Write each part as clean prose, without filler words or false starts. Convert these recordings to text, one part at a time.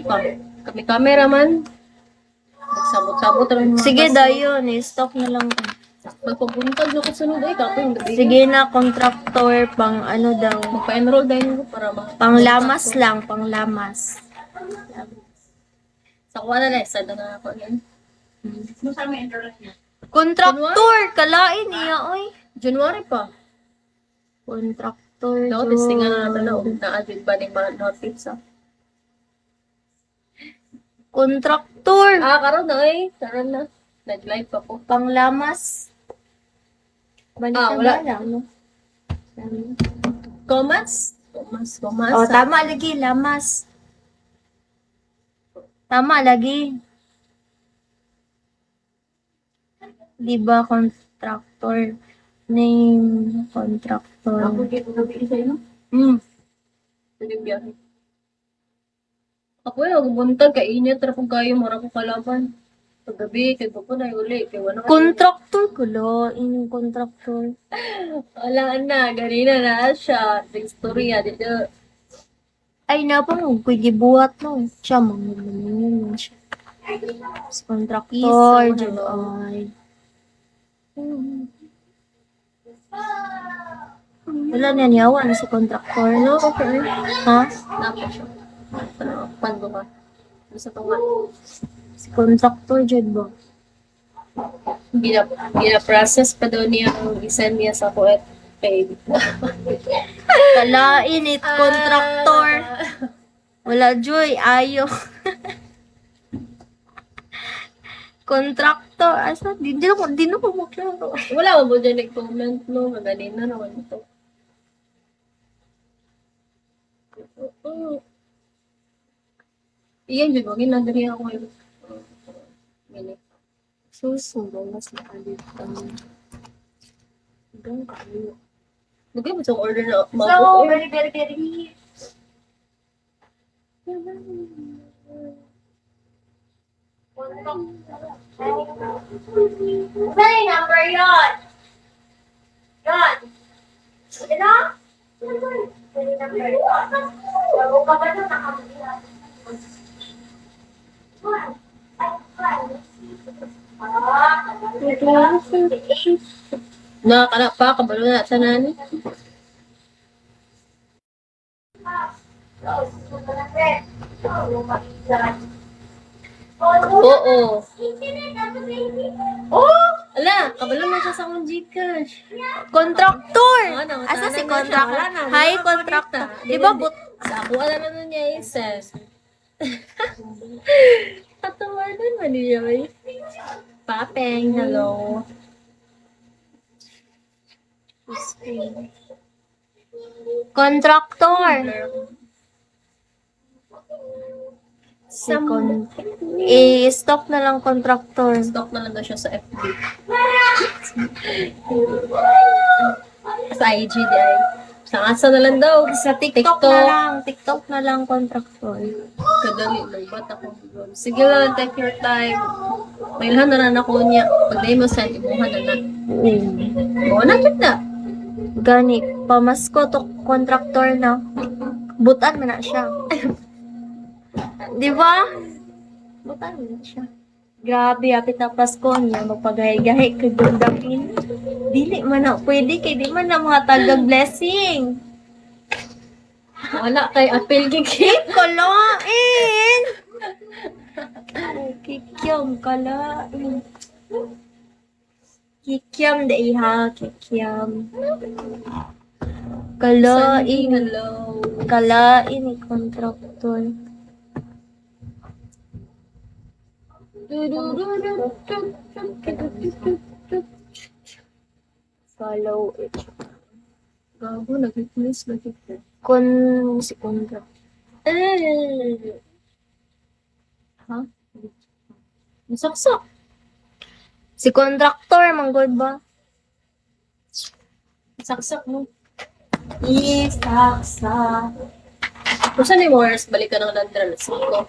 February pa. Kami cameraman. Nagsabot-sabot rin mga Sige, bus. dayon. I-stop na lang. Magpapuntag na ko sunod ay kapoy. Sige na, contractor, pang ano daw. Magpa-enroll dahil ko para Pang lamas lang, pang lamas. Sa kuha na sa na ako yan. Contractor, kalain niya, oy. January pa. Contractor, No, testingan na natin na na-admit ba ng mga notice ah. Contractor, Karon na eh. Karon na. Nag-live pa po. pang lamas. Balikan wala. ba lang, no? Comments? Comments. Oh, tama lagi, lamas. Tama lagi. Di ba, contractor? Name, contractor. Dito nabili sa'yo, no? Sige, biyahe. Ako yung buntag, kainit, rapong kayo, mara ko kalaban. Paggabi, kay po na uli, kay wala. Contractor ko, lo. Yung contractor. Wala na, ganina na siya. Istorya, dito. Ay, napang kuy gibuhat no. Siya mga siya. Si contractor, Isa, dyan ano? ay. Wala na niyawan si contractor. Ano, okay. Ha? Dapat siya. Pando ka. Sa tunga. Si contractor dyan ba? Gina-process pa daw niya ang isend niya sa kuwet. Paid. Kalain it, contractor. Wala, Joy. Ayo. Contractor. Asa? Di na ko maklaro. Wala mo dyan nag-comment, no? Magaling na naman ito. Iyan, dyan. Wagin na dali ako yung minute. Susunod na si Alit. Hanggang kayo. Lagay mo sa order na mabot. very, very, very. May number yun! Yun! Sige na? May number yun. Bago ka ba na nakamila? Nakakala pa, kabalo na sa nani. Oo. Oh! Ala, kabalo na siya sa akong Gcash. Contractor! Ano, Asa sana si na contractor? siya. Wala na, Hi, wala contractor. makita. Di ba, Sa ako, alam na nun niya ises. Tatawanan man niya eh. Papeng, hello. contractor! I-stop na lang contractor. Stock na lang daw siya sa FB. Sa IG di ay. Sa asa na lang daw. Sa TikTok na lang. TikTok na lang contractor. Kadali, nagbat ako doon. Sige lang, take your time. Mailhan na lang ako niya. Pag na mo send, ibuhan na na. Oo na, cute na. Gani, pamasko to contractor na. Butan mo na siya. Di ba? Butan mo na siya. Grabe, apit na Pasko niya. Magpagahay-gahay kagundapin. Dili man na, pwede kay di man na mga tagang blessing. Wala kay apel gigit. Kalain! Kikyam, kalain. Kikyam, daiha, kikyam. Kalain. Hello. Kalain ni contractor. Follow it. Gago, nag-request, nag-request. Si contractor. Ha? Masaksak. Si contractor, manggod ba? Saksak mo. Isaksa. Kung saan yung wires, balik ka ng landran. Siko.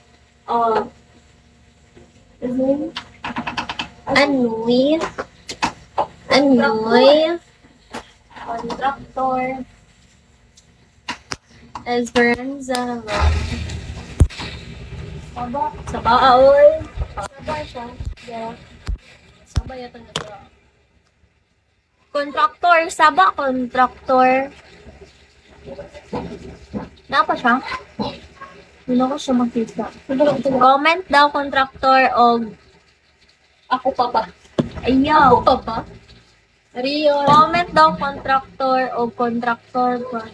Oh. Anoy. Anoy. Contractor. Esperanza. Saba. Sa baaoy. Saba siya. Yeah. Saba yata na siya. Contractor. Saba, contractor. Napa siya? Hindi ko siya makita. Comment daw, contractor, o Ako pa ba? ayaw. Ako pa ba? Rio. Comment daw, contractor, o contractor ba?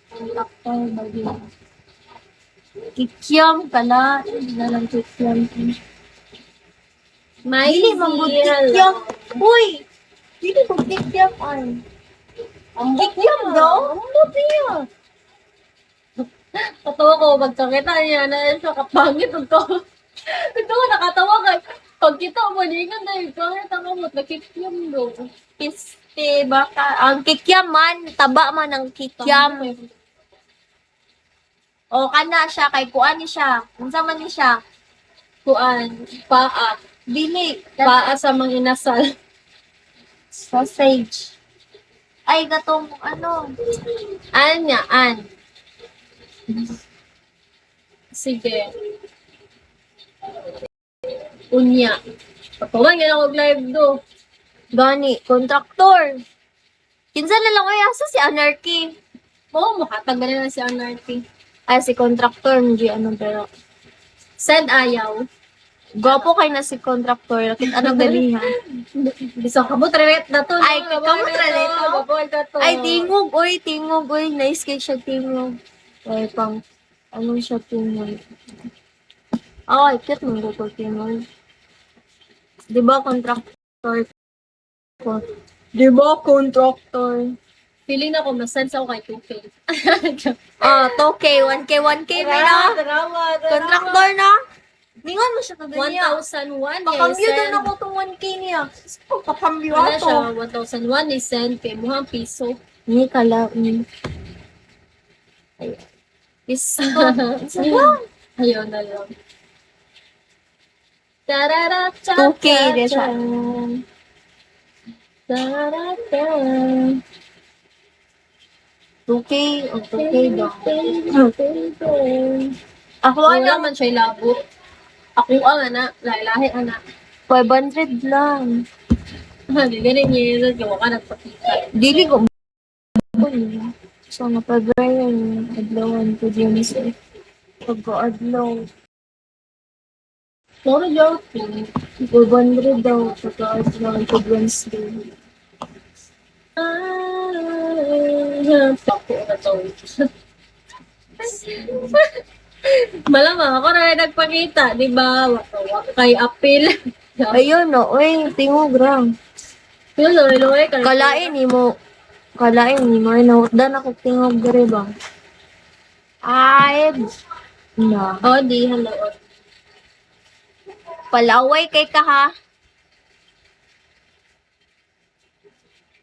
Contractor ba yun? Kikiam pala. Hindi na lang kikiam. May Dili, kikiam. Uy! Dili mo kikiam ay. Ang Kikiam daw? Ang buti niya. Tatawa ko, magkakita niya na siya kapangit ito. Ito ko nakatawa ka. Pag kita mo, hindi ka na yung pangit ang kamot. Nakikiam daw. Piste, baka. Ang kikiam man, taba man ang kikiam. O, kana siya, kay kuan ni siya. Unsa man ni siya? Kuan, paa. Dili. Paa sa mga inasal. Sausage. Ay, gatong, ano. Anya, an. Sige. Unya. Patulang yan ako live do. Gani, contractor. Kinsa na lang ay asa si Anarchy. Oo, makatag na si Anarchy. Ay, si contractor, hindi ano, pero. Send ayaw. Gwapo kay na si contractor. Lakit ano gali ha. Bisa ka mo, treret na to. Ay, kamot treret to? Baboy ka to. Ay, tingog, oy, tingog, oy. Nice kay siya, tingog. Ay, pang, ano siya, tingog. Ay, cute mong ko tingog. Diba, contractor ko? Diba, contractor? Feeling na ko, masend ako kay 2K. Ah, 2K, 1K, 1K, may na. Contractor na. Ningon mo siya kaganya. 1,001 Pakambyo doon ako itong 1K niya. Pakambyo Wala ako. siya, 1,001 ni send kay muhang piso. Ni kala, ni. Ay. Is, Ayun na lang. Tarara, 2K din siya. Tarara. 2K, o 2K daw. Ako Wala ano, man siya labo. Ako ang anak, lahi-lahi anak. 500 lang. Ganun niya, gawa ka nagpakita. Dili ko. So, napag-ryan. Adlawan ko din siya. Pagka-adlaw. Sorry, joke. 500 daw. Pagka-adlaw ko Wednesday. Pako na to. Malamang ako na nagpakita, di ba? Kay apil. Ayun, no. Uy, tingog lang. Yun, loy-loy. Kalain ni mo. Kalain ni mo. Nautdan ako tingog gari ba? Ay, na. Oh, di, hello. Palaway kay ka ha.